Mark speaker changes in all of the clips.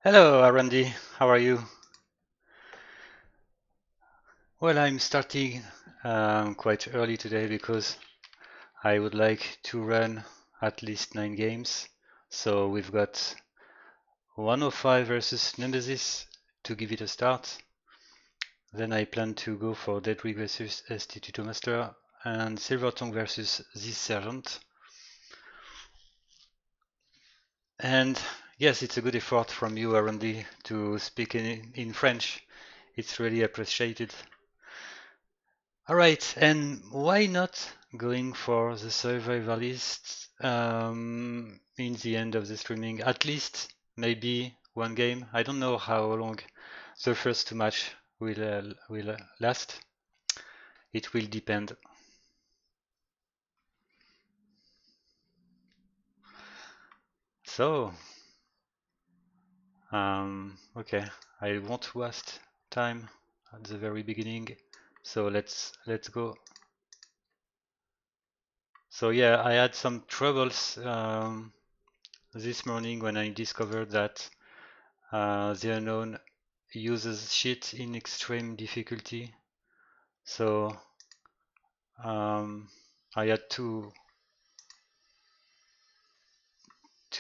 Speaker 1: Hello, Arundi. How are you? Well, I'm starting quite early today because I would like to run at least 9 games. So we've got 105 versus Nemesis to give it a start. Then I plan to go for Dead Rig versus Esty Master and Silver Tongue versus this Sergeant. And yes, it's a good effort from you, Arundi, to speak in French. It's really appreciated. Alright, and why not going for the survivalist in the end of the streaming? At least maybe one game. I don't know how long the first two match will last. It will depend. So, okay, I won't waste time at the very beginning. So let's go. So yeah, I had some troubles this morning when I discovered that the unknown uses shit in extreme difficulty. So I had to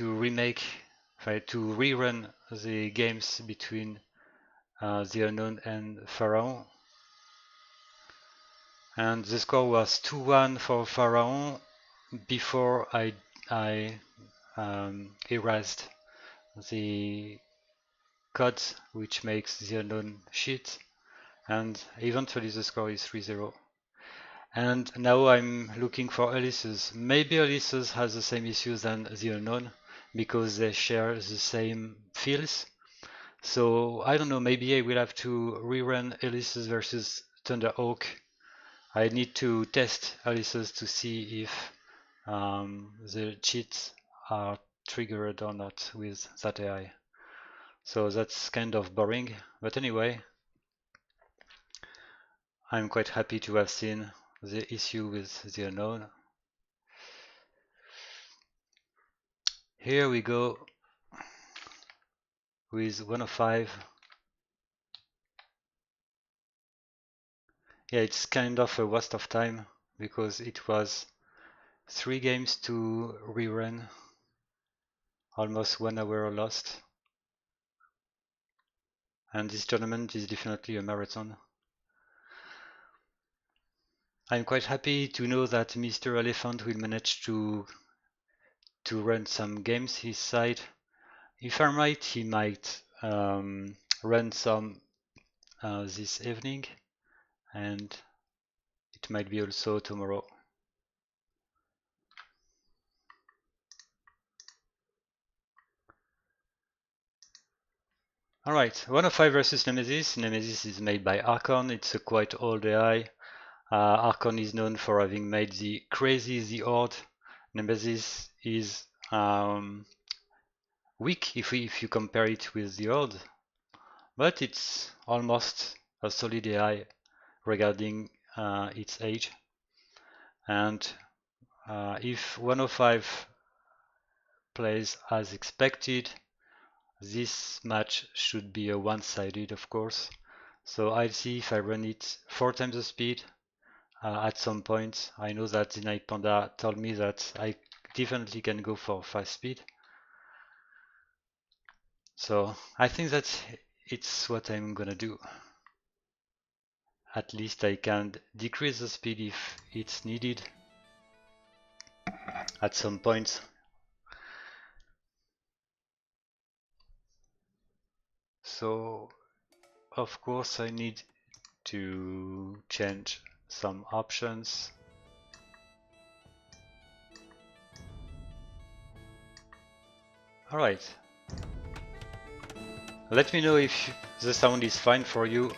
Speaker 1: remake, to rerun the games between the unknown and Pharaoh. And the score was 2-1 for Pharaoh before I erased the code which makes the unknown shit, and eventually the score is 3-0. And now I'm looking for Ulysses. Maybe Ulysses has the same issues than the unknown because they share the same fields. So I don't know, maybe I will have to rerun Ulysses versus Thunderhawk. I need to test Ulysses to see if the cheats are triggered or not with that AI. So that's kind of boring, but anyway, I'm quite happy to have seen the issue with the unknown. Here we go with 105. Yeah, it's kind of a waste of time because it was 3 games to rerun, almost 1 hour lost. And this tournament is definitely a marathon. I'm quite happy to know that MrElephant will manage to run some games his side. If I'm right, he might run some this evening, and it might be also tomorrow. Alright, 105 versus Nemesis. Nemesis is made by Archon. It's a quite old AI. Archon is known for having made the Crazy the Horde. Nemesis is weak if you compare it with the Horde, but it's almost a solid AI regarding its age. And if 105 plays as expected, this match should be a one-sided, of course. So I'll see if I run it 4 times the speed at some point. I know that TheNightPanda told me that I definitely can go for fast speed. So I think that it's what I'm gonna do. At least I can decrease the speed if it's needed at some point. So of course I need to change some options. Alright. Let me know if the sound is fine for you.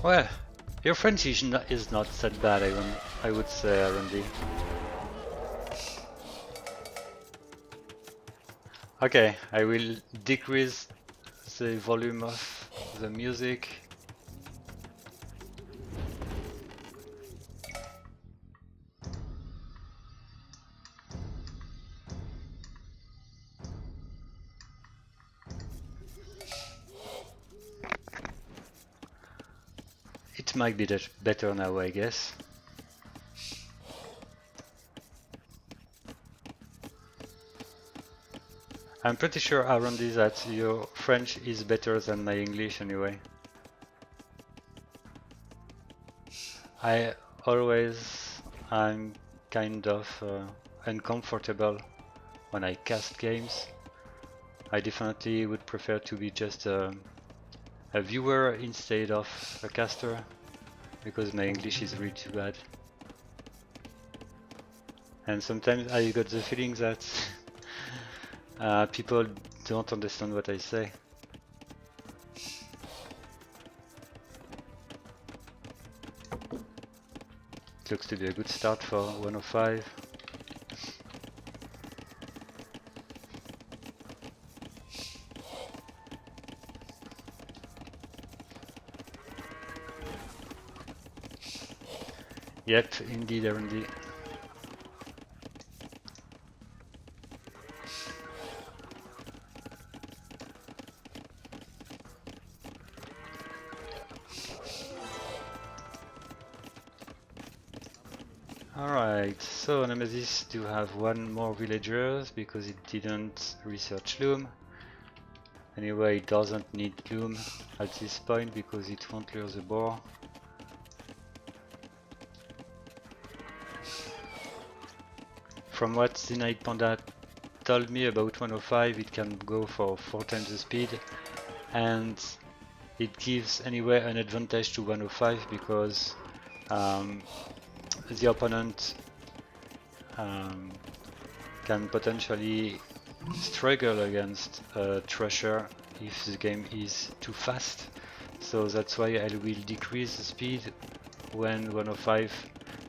Speaker 1: Well, your French is not that bad, I would say, Randy. Okay, I will decrease the volume of the music. It might be better now, I guess. I'm pretty sure, Arondi, that your French is better than my English anyway. I'm kind of uncomfortable when I cast games. I definitely would prefer to be just a viewer instead of a caster, because my English is really too bad. And sometimes I got the feeling that people don't understand what I say. It looks to be a good start for 105. Yep, indeed, R&D. Alright, so Nemesis do have one more villagers because it didn't research Loom. Anyway, it doesn't need Loom at this point because it won't lure the boar. From what TheNightPanda told me about 105, it can go for 4 times the speed, and it gives anyway an advantage to 105 because the opponent can potentially struggle against a Thrasher if the game is too fast. So that's why I will decrease the speed when 105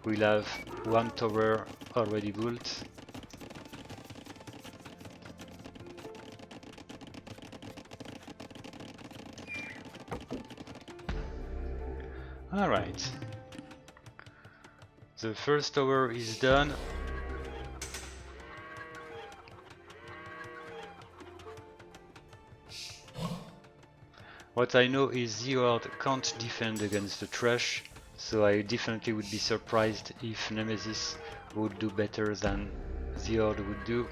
Speaker 1: will have one tower already built. Alright. The first tower is done. What I know is the Horde can't defend against the Thrush, so I definitely would be surprised if Nemesis would do better than the Horde would do.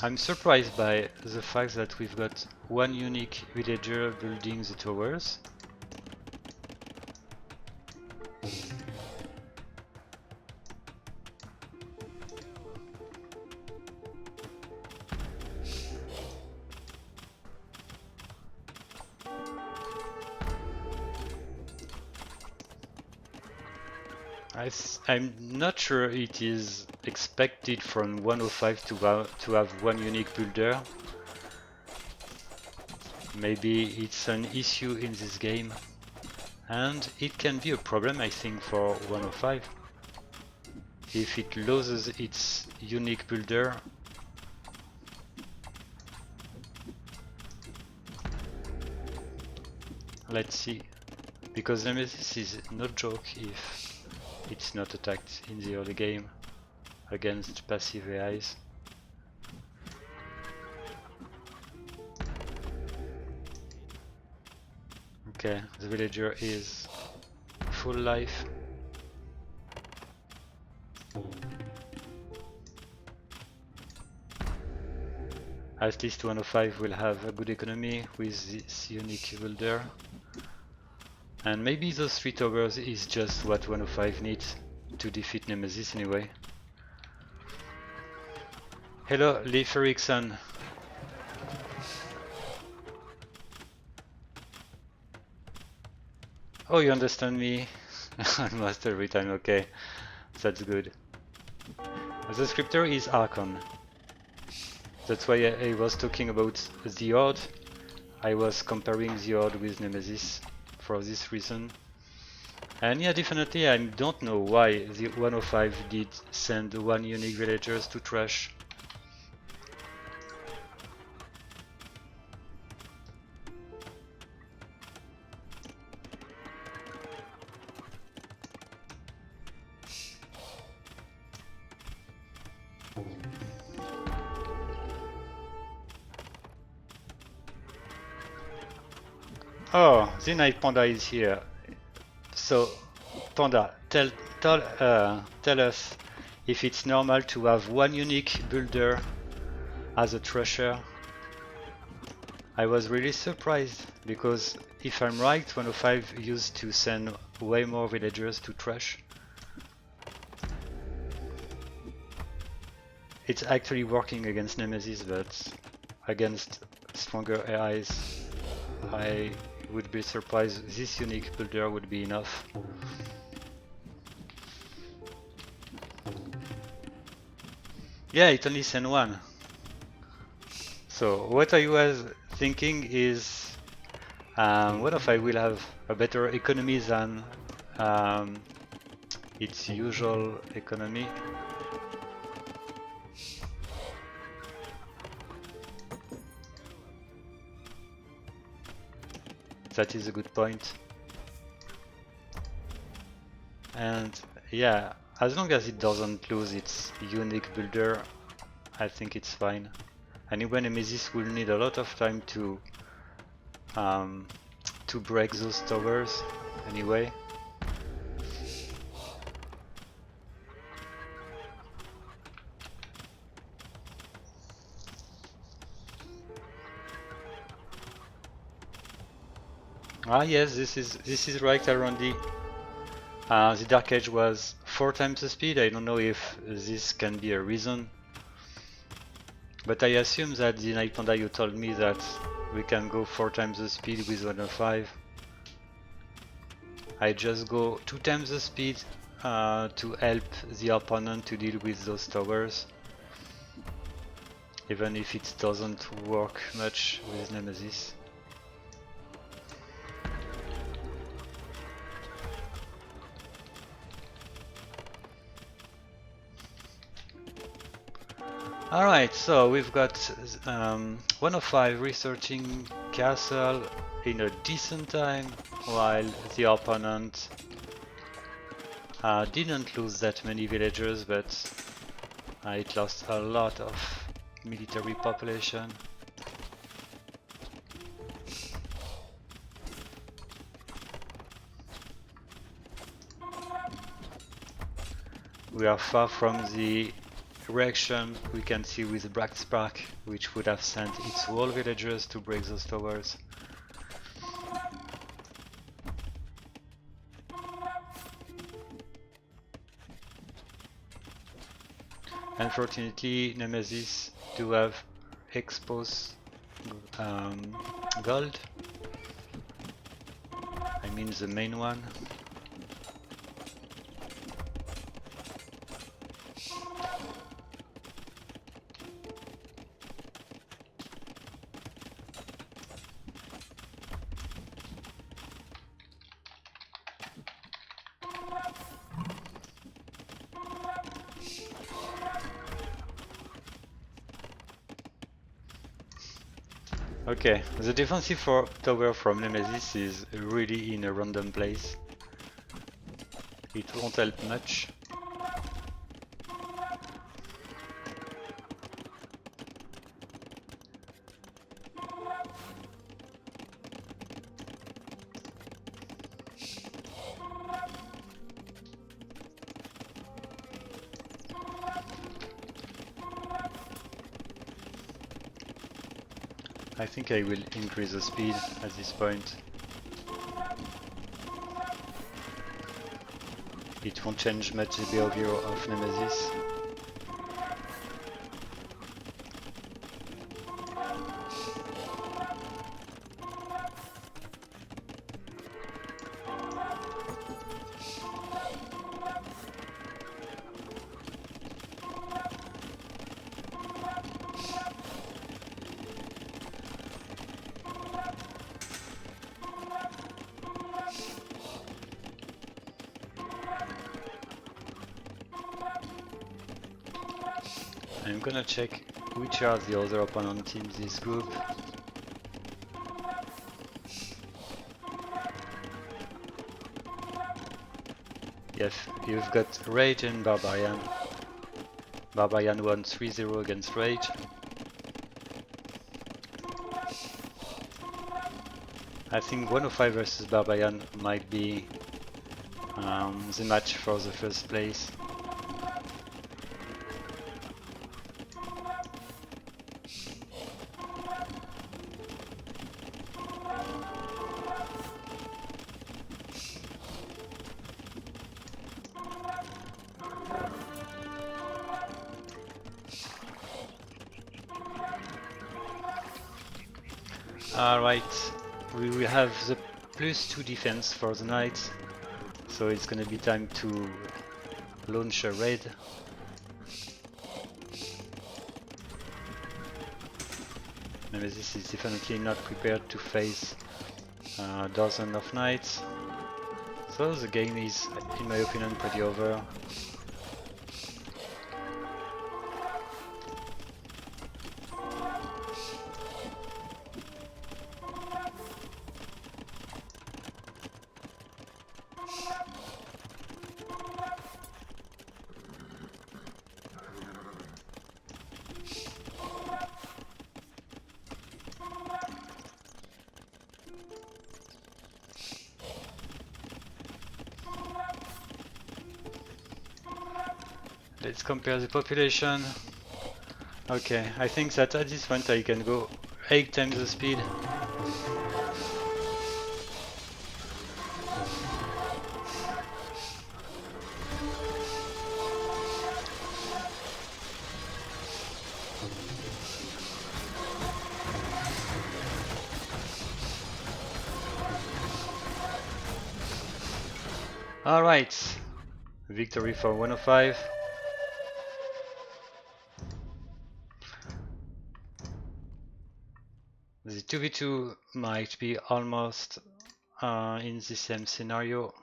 Speaker 1: I'm surprised by the fact that we've got one unique villager building the towers. I'm not sure it is expected from 105 to have one unique builder. Maybe it's an issue in this game, and it can be a problem, I think, for 105. If it loses its unique builder, let's see, because Nemesis is no joke if it's not attacked in the early game against passive AIs. Okay, the villager is full life. At least 105 will have a good economy with this unique builder. And maybe those 3 towers is just what 105 needs to defeat Nemesis anyway. Hello, Leif Erikson. Oh, you understand me? Almost every time, okay. That's good. The scripter is Archon. That's why I was talking about the Horde. I was comparing the Horde with Nemesis for this reason. And yeah, definitely I don't know why the 105 did send 1 unique villagers to trash. Oh, TheNightPanda is here. So, Panda, tell us if it's normal to have 1 unique builder as a trasher. I was really surprised because if I'm right, 105 used to send way more villagers to trash. It's actually working against Nemesis, but against stronger AIs, I would be surprised this unique builder would be enough. Yeah, it only sent 1. So what I was thinking is, what if I will have a better economy than its usual economy? That is a good point. And yeah, as long as it doesn't lose its unique builder, I think it's fine. Anyway, Nemesis will need a lot of time to break those towers anyway. Ah yes, this is right, Arondi. The Dark Age was 4 times the speed. I don't know if this can be a reason, but I assume that the TheNightPanda, you told me that we can go 4 times the speed with 105. I just go 2 times the speed to help the opponent to deal with those towers, even if it doesn't work much with Nemesis. Alright, so we've got 105 researching castle in a decent time, while the opponent didn't lose that many villagers, but it lost a lot of military population. We are far from the reaction we can see with Black Spark, which would have sent its whole villagers to break those towers. Unfortunately, Nemesis do have exposed gold. I mean the main one. Okay, the defensive tower from Nemesis is really in a random place. It won't help much. I think I will increase the speed at this point. It won't change much the behavior of Nemesis. I'm gonna check which are the other opponent in this group. Yes, you've got Rage and Barbarian. Barbarian won 3-0 against Rage. I think 105 versus Barbarian might be the match for the first place. Alright, we will have the +2 defense for the night, so it's gonna be time to launch a raid. Nemesis is definitely not prepared to face a dozen of knights, so the game is, in my opinion, pretty over. Let's compare the population. Okay, I think that at this point I can go 8 times the speed. Alright, victory for 105. The 2v2 might be almost in the same scenario.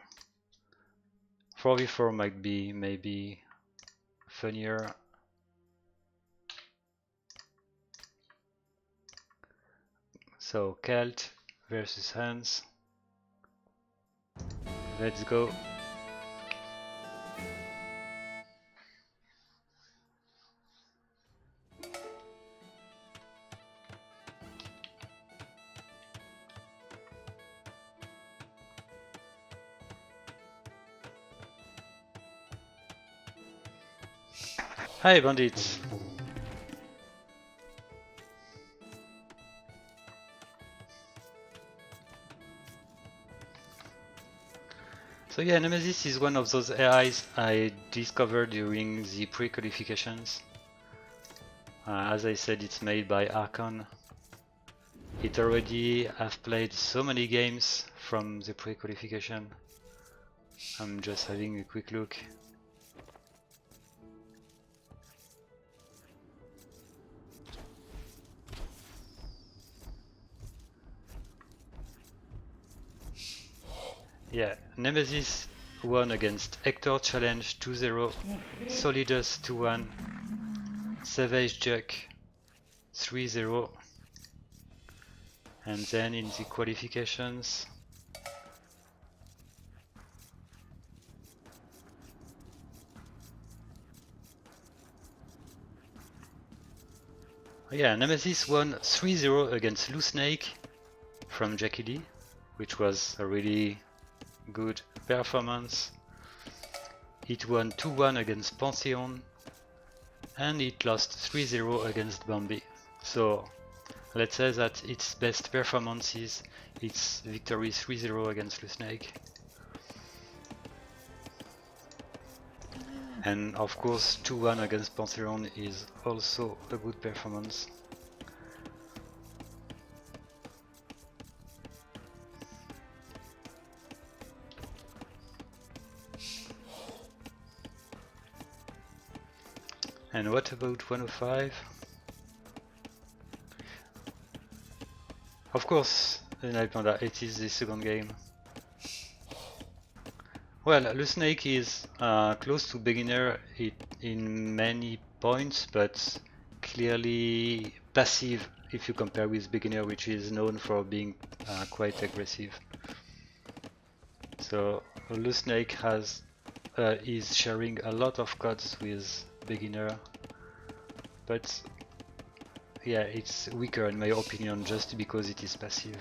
Speaker 1: 4v4 might be maybe funnier. So Celt versus Hans. Let's go. Hi bandits! So yeah, Nemesis is one of those AIs I discovered during the pre-qualifications. As I said, it's made by Archon. It already have played so many games from the pre-qualification. I'm just having a quick look. Yeah, Nemesis won against Hector Challenge 2-0, Solidus 2-1, Savage Jack 3-0, and then in the qualifications yeah, Nemesis won 3-0 against Lou Snake from Jackie Lee, which was a really good performance. It won 2-1 against Pantheon, and it lost 3-0 against Bambi. So let's say that its best performance is its victory 3-0 against Lou Snake. And of course 2-1 against Pantheon is also a good performance. And what about 105? Of course, TheNightPanda, it is the second game. Well, Lusnake is close to beginner in many points, but clearly passive if you compare with beginner, which is known for being quite aggressive. So Lusnake is sharing a lot of codes with beginner, but yeah, it's weaker in my opinion just because it is passive.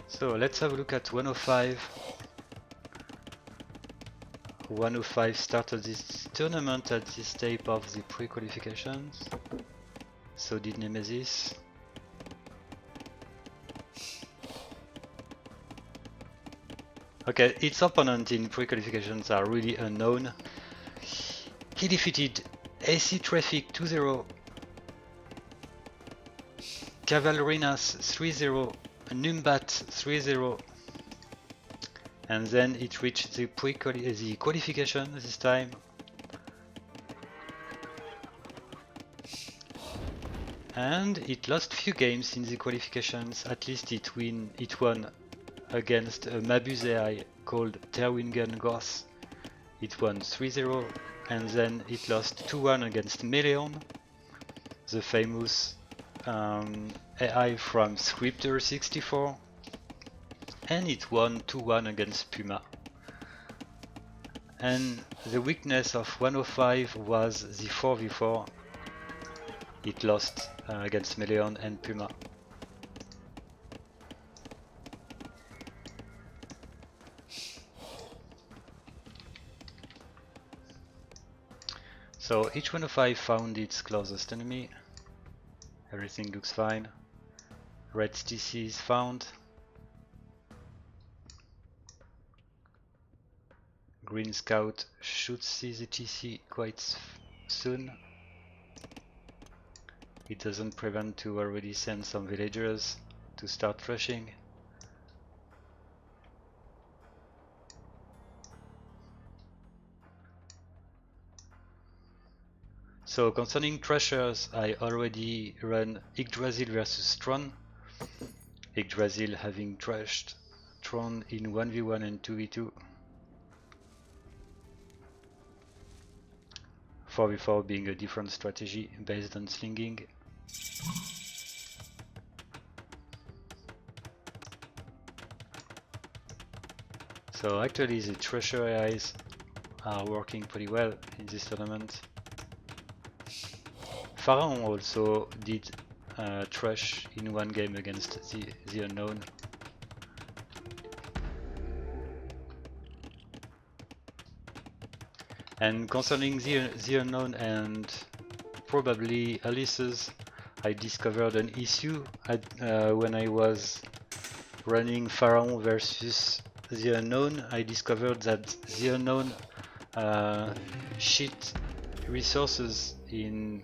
Speaker 1: So let's have a look at 105. 105 started this tournament at this stage of the pre-qualifications. So did Nemesis. Okay, its opponent in pre-qualifications are really unknown. He defeated AC Traffic 2-0, Cavalrinas 3-0, Numbat 3-0, and then it reached the qualification this time. And it lost few games in the qualifications, at least it won against a Mabuzei called Terwingen Goss. It won 3-0, and then it lost 2-1 against Meleon, the famous AI from Scripter64, and it won 2-1 against Puma. And the weakness of 105 was the 4v4. It lost against Meleon and Puma. So each 105 found its closest enemy. Everything looks fine. Red TC is found. Green Scout should see the TC quite soon. It doesn't prevent to already send some villagers to start rushing. So concerning Thrashers, I already run Yggdrasil versus Tron. Yggdrasil having trashed Tron in 1v1 and 2v2. 4v4 being a different strategy based on slinging. So actually the Thrasher AIs are working pretty well in this tournament. Pharaon also did trash in one game against the unknown. And concerning the unknown and probably Alice's, I discovered an issue when I was running Pharaon versus the unknown. I discovered that the unknown cheat resources in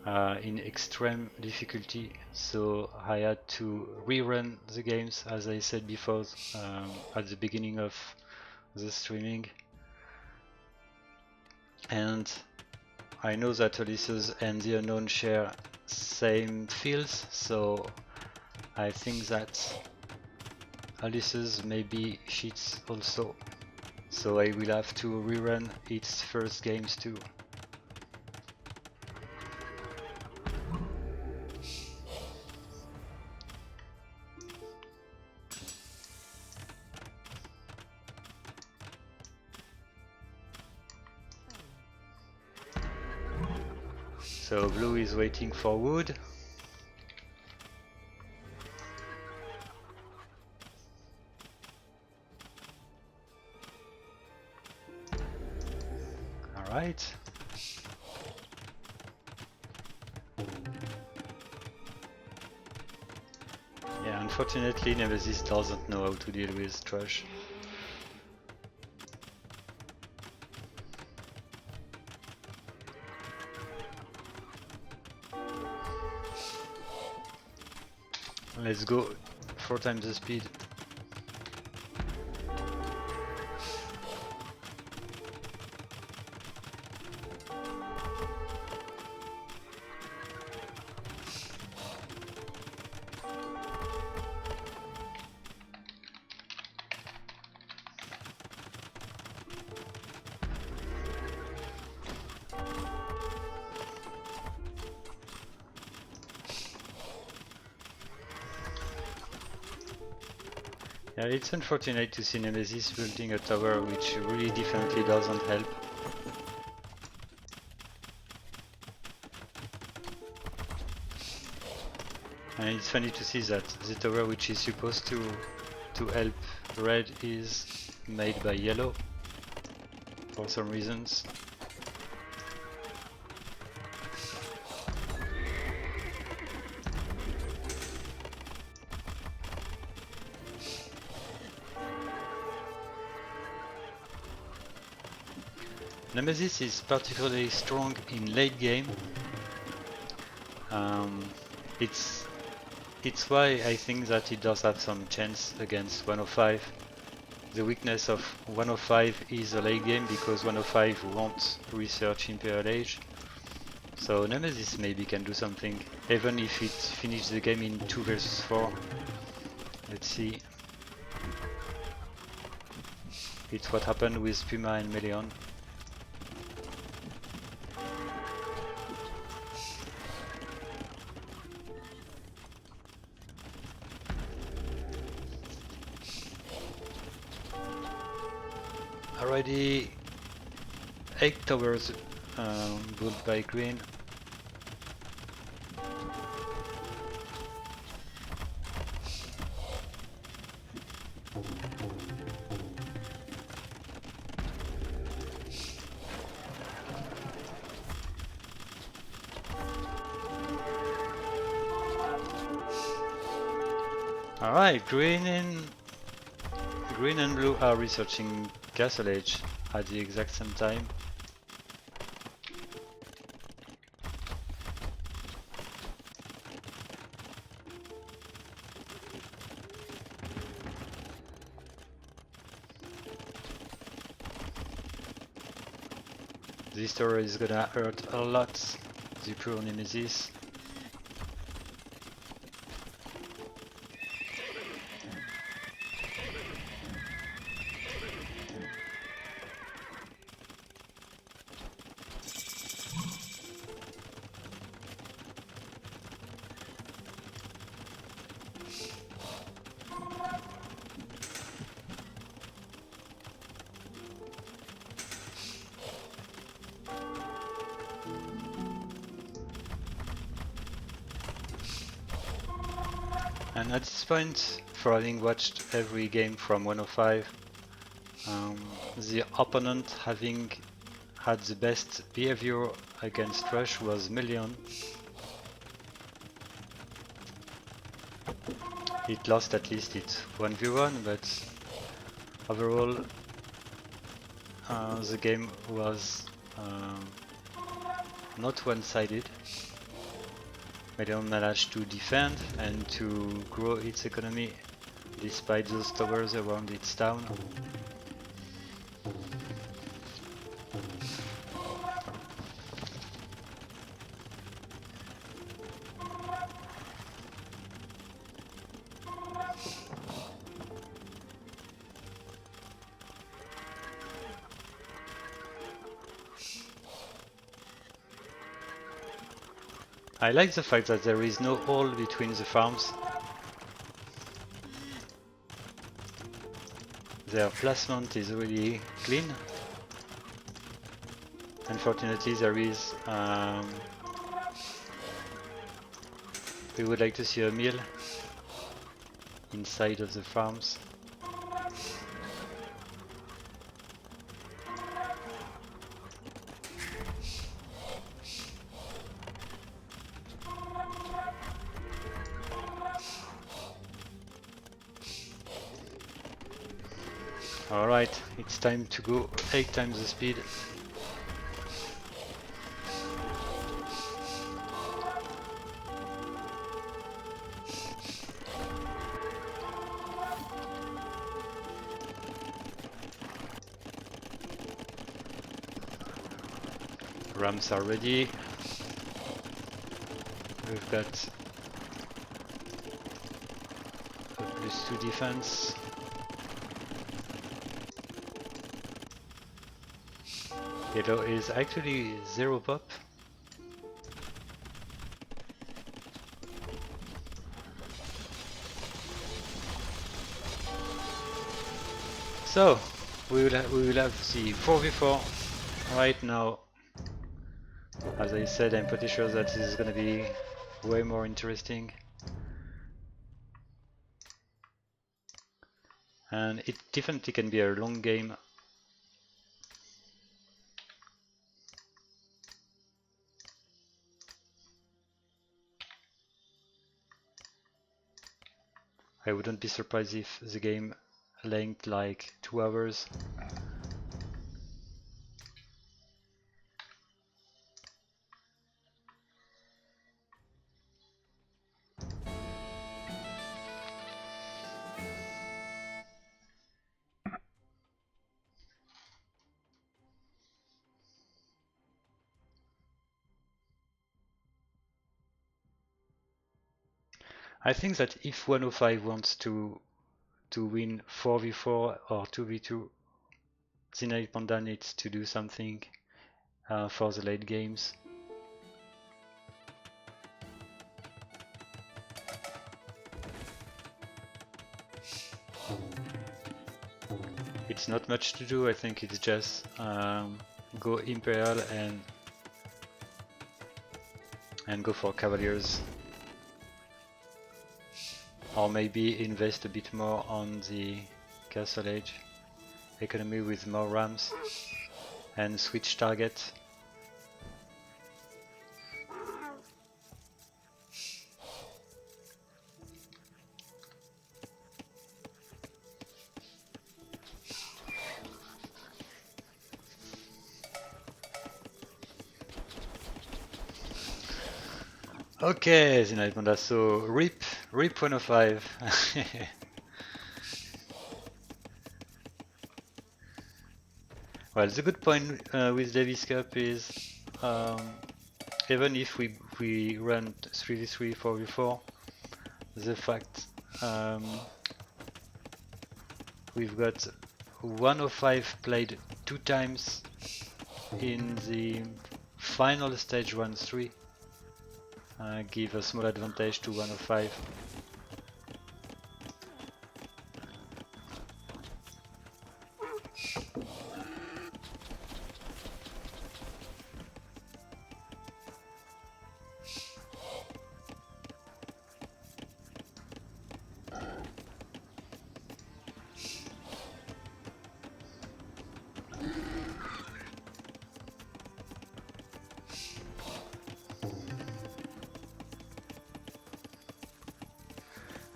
Speaker 1: extreme difficulty, so I had to rerun the games as I said before at the beginning of the streaming. And I know that Ulysses and the unknown share same fields, so I think that Ulysses maybe cheats also, so I will have to rerun its first games too. So blue is waiting for wood. Alright. Yeah, unfortunately Nemesis doesn't know how to deal with trash. Let's go 4 times the speed. Yeah, it's unfortunate to see Nemesis building a tower which really definitely doesn't help. And it's funny to see that the tower which is supposed to help red is made by yellow for some reasons. Nemesis is particularly strong in late game. It's why I think that it does have some chance against 105. The weakness of 105 is the late game because 105 won't research Imperial Age. So Nemesis maybe can do something, even if it finishes the game in 2 versus 4. Let's see. It's what happened with Puma and Meleon. Already 8 towers built by green. Alright, green and blue are researching Castle Age at the exact same time. This tower is gonna hurt a lot the poor Nemesis. And at this point, for having watched every game from 105, the opponent having had the best behavior against Rush was Meleon. It lost at least its 1v1, but overall the game was not one-sided. Meleon managed to defend and to grow its economy despite those towers around its town. I like the fact that there is no hole between the farms. Their placement is really clean. Unfortunately, there is. We would like to see a mill inside of the farms. Alright, it's time to go 8 times the speed. Rams are ready. We've got a +2 defense. Yellow is actually 0 pop. So we will have the 4v4 right now. As I said, I'm pretty sure that this is gonna be way more interesting. And it definitely can be a long game. I wouldn't be surprised if the game length like 2 hours. I think that if 105 wants to win 4v4 or 2v2, TheNightPanda needs to do something for the late games. It's not much to do, I think it's just go Imperial and go for Cavaliers. Or maybe invest a bit more on the Castle Age economy with more rams and switch target. Okay, TheNightPanda, so RIP 105. Well, the good point with Davis Cup is even if we run 3v3, 4v4, the fact we've got 105 played 2 times in the final stage 1-3 give a small advantage to 105.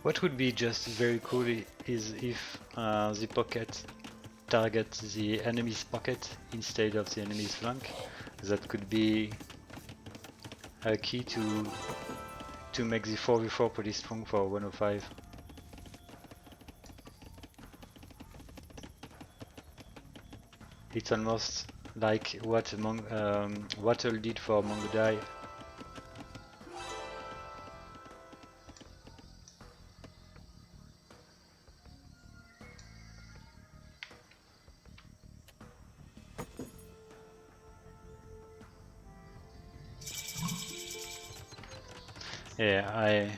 Speaker 1: What would be just very cool is if the pocket targets the enemy's pocket instead of the enemy's flank. That could be a key to make the 4v4 pretty strong for 105. It's almost like what Wattle did for Mongodai. Yeah,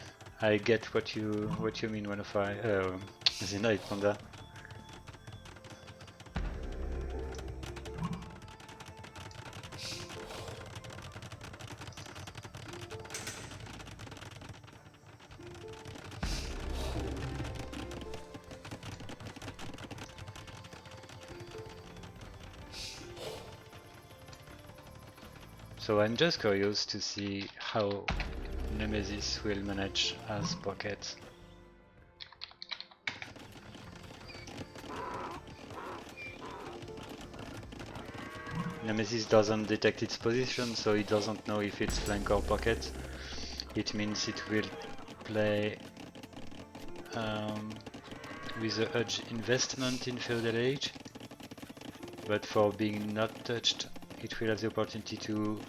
Speaker 1: I get what you mean when TheNightPanda. So I'm just curious to see how Nemesis will manage as pocket. Nemesis doesn't detect its position, so it doesn't know if it's flank or pocket. It means it will play with a huge investment in Feudal Age, but for being not touched, it will have the opportunity to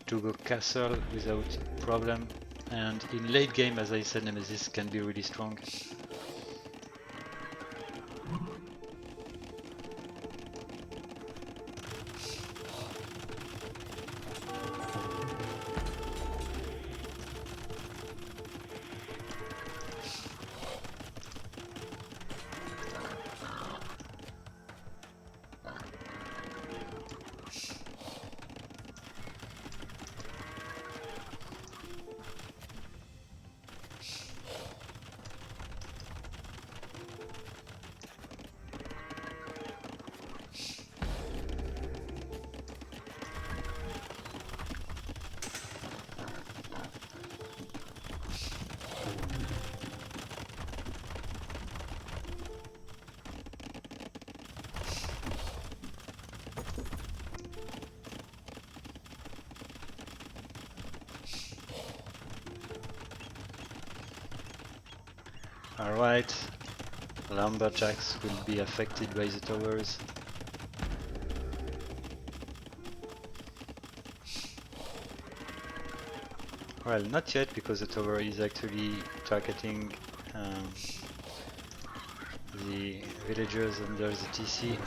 Speaker 1: go castle without problem. And in late game, as I said, Nemesis can be really strong. Alright, lumberjacks will be affected by the towers. Well, not yet, because the tower is actually targeting the villagers under the TC.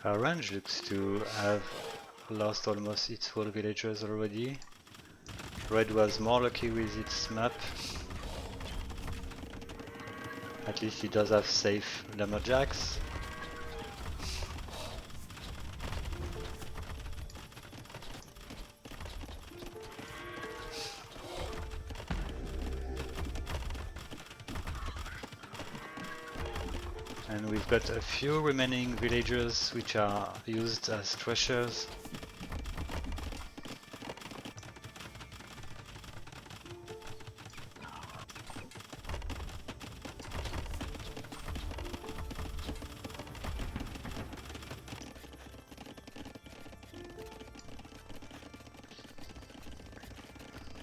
Speaker 1: Orange looks to have lost almost its full villagers already. Red was more lucky with its map. At least it does have safe lumberjacks. And we've got a few remaining villagers which are used as threshers.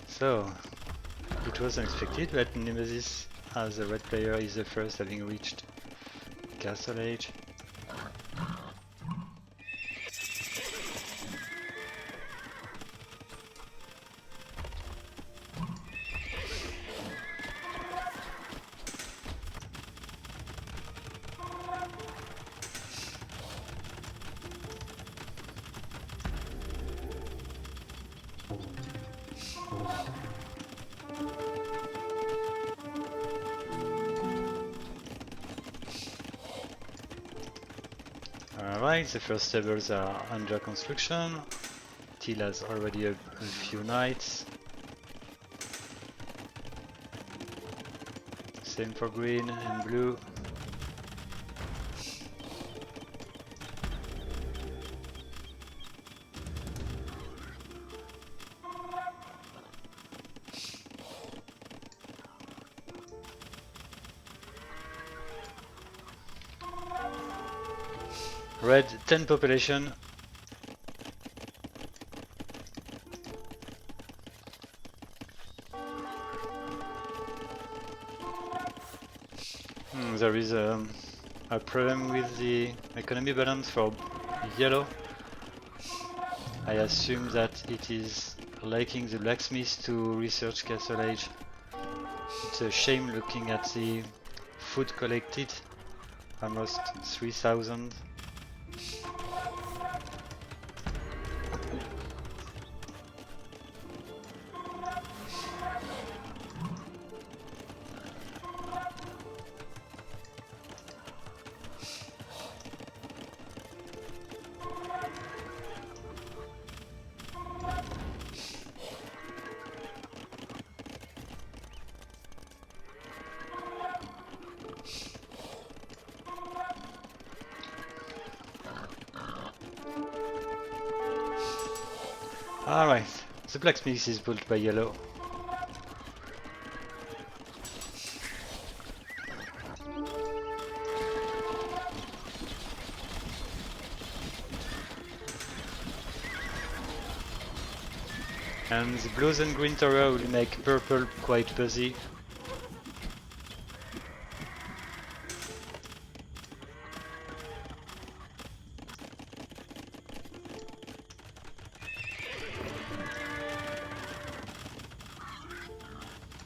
Speaker 1: So, it was unexpected that Nemesis, as a red player, is the first having reached Castle Age. Alright, the first tables are under construction. Teal has already a few knights. Same for green and blue. Red 10 population. There is a problem with the economy balance for yellow. I assume that it is liking the blacksmith to research Castle Age. It's a shame looking at the food collected, almost 3,000. Alright, the blacksmith is built by yellow. And the blues and green tower will make purple quite busy.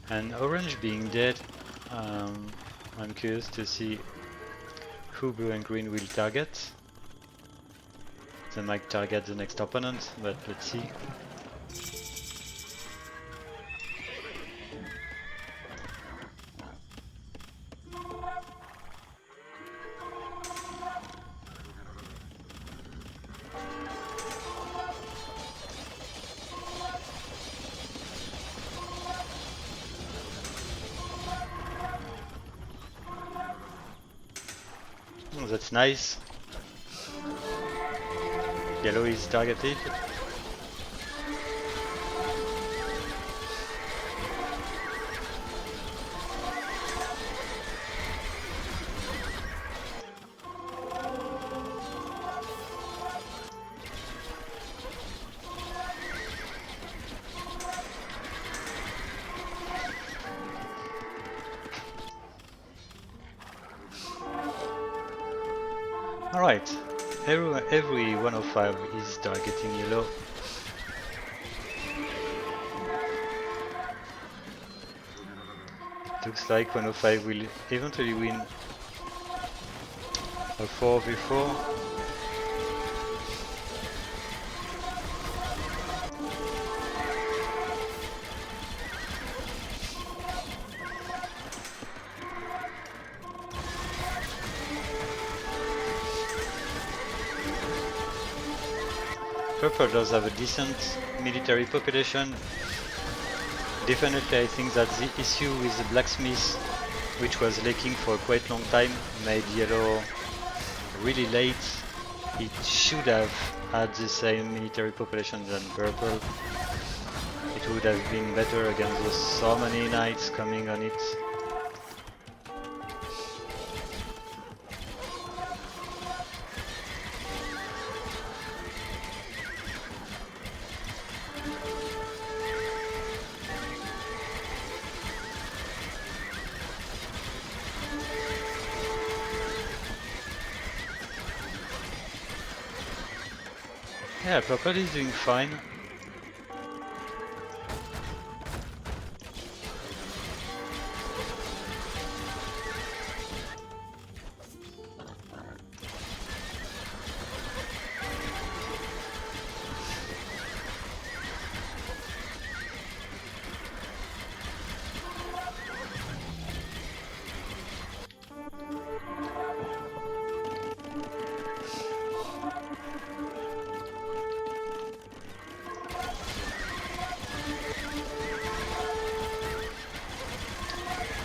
Speaker 1: And orange being dead, I'm curious to see who blue and green will target. They might target the next opponent, but let's see. That's nice. Yellow is targeted. Alright, every 105 is targeting yellow. Looks like 105 will eventually win a 4v4. Purple does have a decent military population. Definitely I think that the issue with the blacksmith, which was lacking for quite a long time, made yellow really late. It should have had the same military population than purple. It would have been better against those so many knights coming on it. Yeah, purple is doing fine.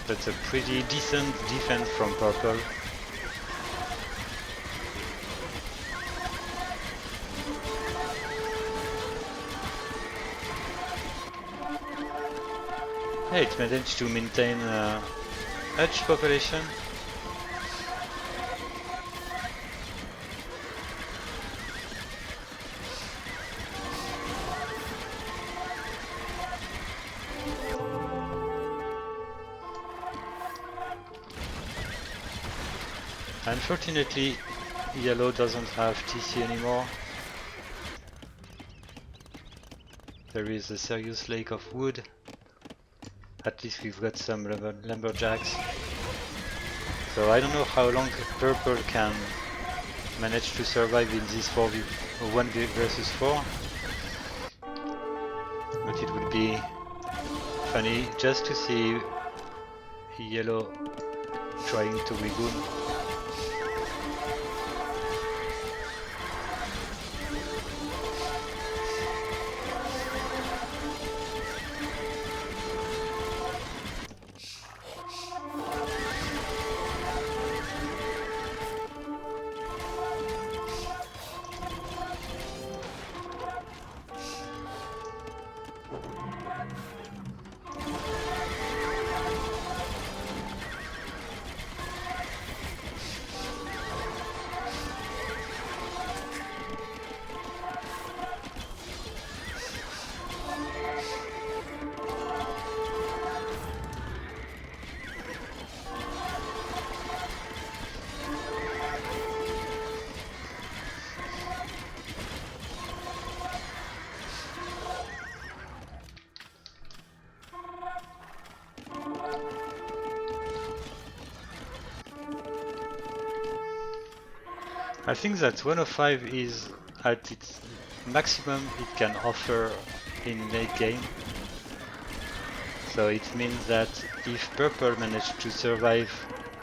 Speaker 1: That's a pretty decent defense from purple. Yeah, it managed to maintain edge population. Unfortunately, yellow doesn't have TC anymore. There is a serious lack of wood. At least we've got some lumberjacks. So I don't know how long purple can manage to survive in this 1 versus 4. But it would be funny just to see yellow trying to regoon. I think that 105 is at its maximum it can offer in late game. So it means that if purple managed to survive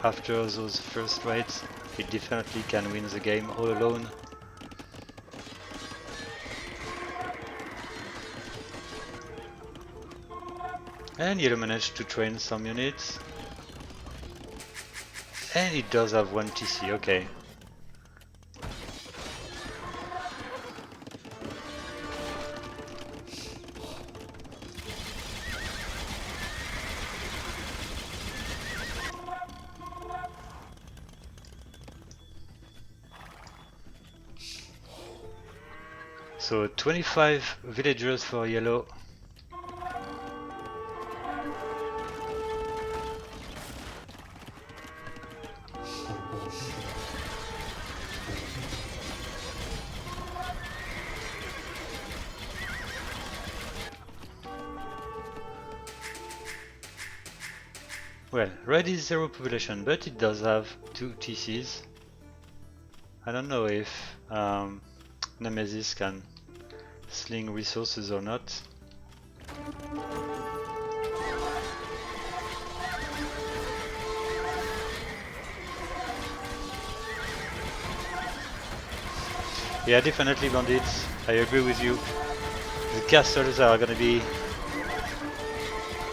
Speaker 1: after those first raids, it definitely can win the game all alone. And yellow managed to train some units. And it does have 1 TC, okay. So 25 villagers for yellow. Well, red is 0 population, but it does have 2 TCs. I don't know if Nemesis can sling resources or not. Yeah, definitely bandits. I agree with you. The castles are gonna be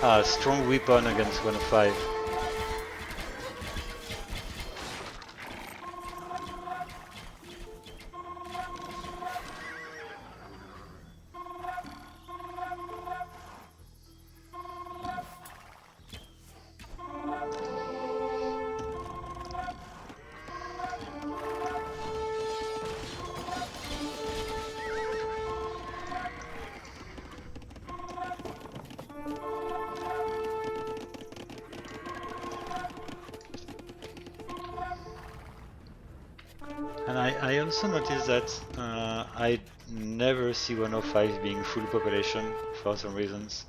Speaker 1: a strong weapon against 105. And I also noticed that I never see 105 being full population for some reasons.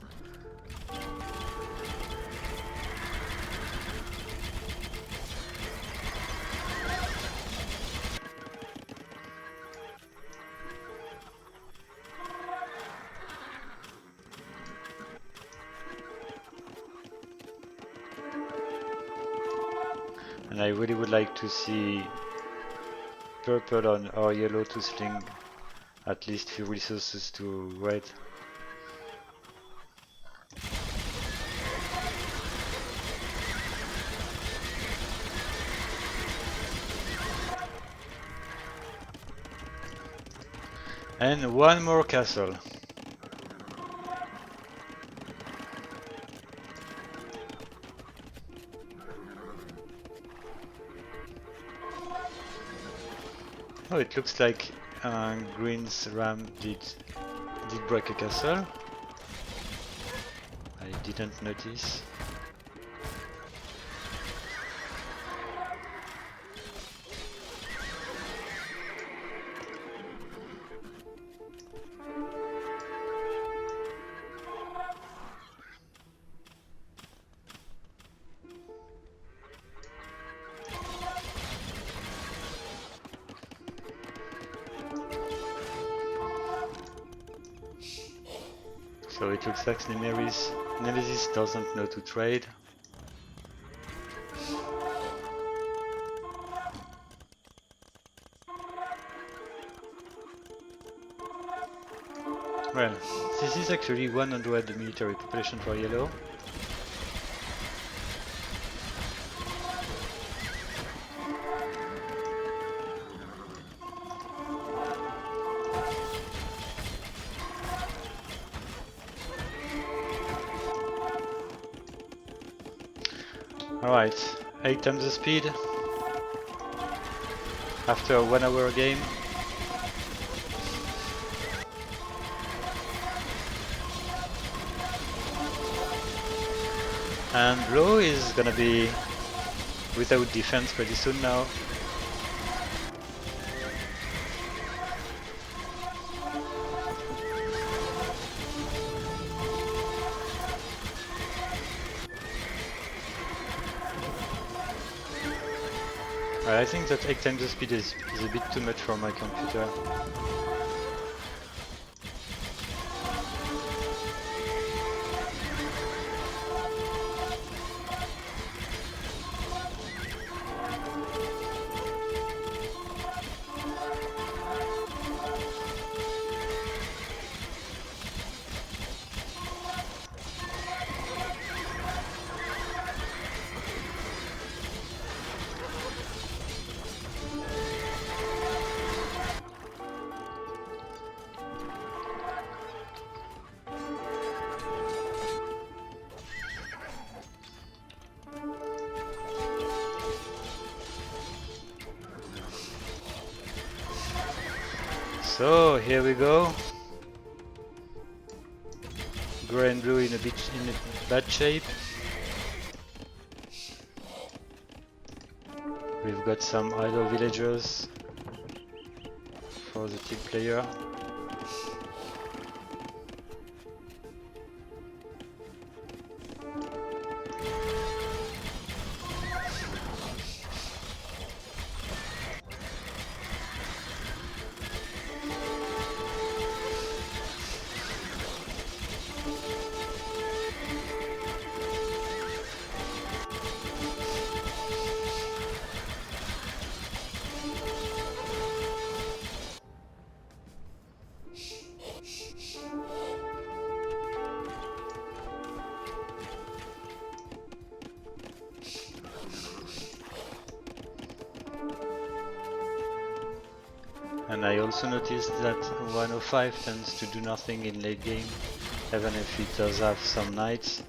Speaker 1: And I really would like to see purple or yellow to sling at least few resources to red. And one more castle. Oh, it looks like Green's ram did break a castle. I didn't notice. So it looks like Nemesis doesn't know to trade. Well, this is actually 100 military population for yellow. Alright, 8 times the speed after a 1 hour game. And blue is gonna be without defense pretty soon now. I think that 8 times the speed is a bit too much for my computer. So here we go. Grey and blue in a bad shape. We've got some idle villagers for the team player. And I also noticed that 105 tends to do nothing in late game, even if it does have some knights.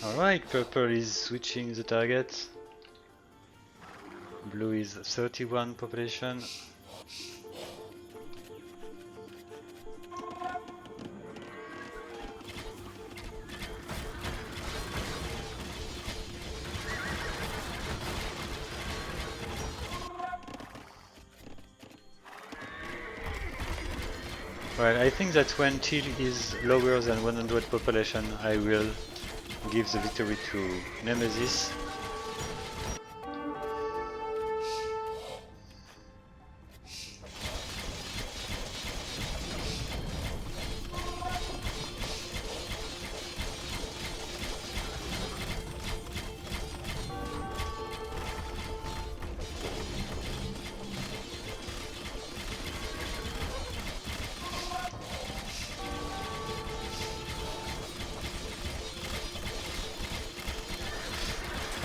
Speaker 1: Alright, purple is switching the target. Blue is 31 population. Well, I think that when Teal is lower than 100 population, I will give the victory to Nemesis.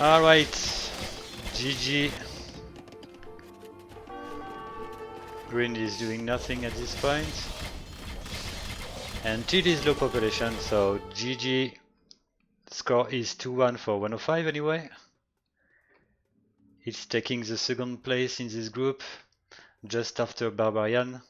Speaker 1: Alright, GG. Green is doing nothing at this point. And Teal is low population, so GG. Score is 2-1 for 105 anyway. It's taking the second place in this group, just after Barbarian.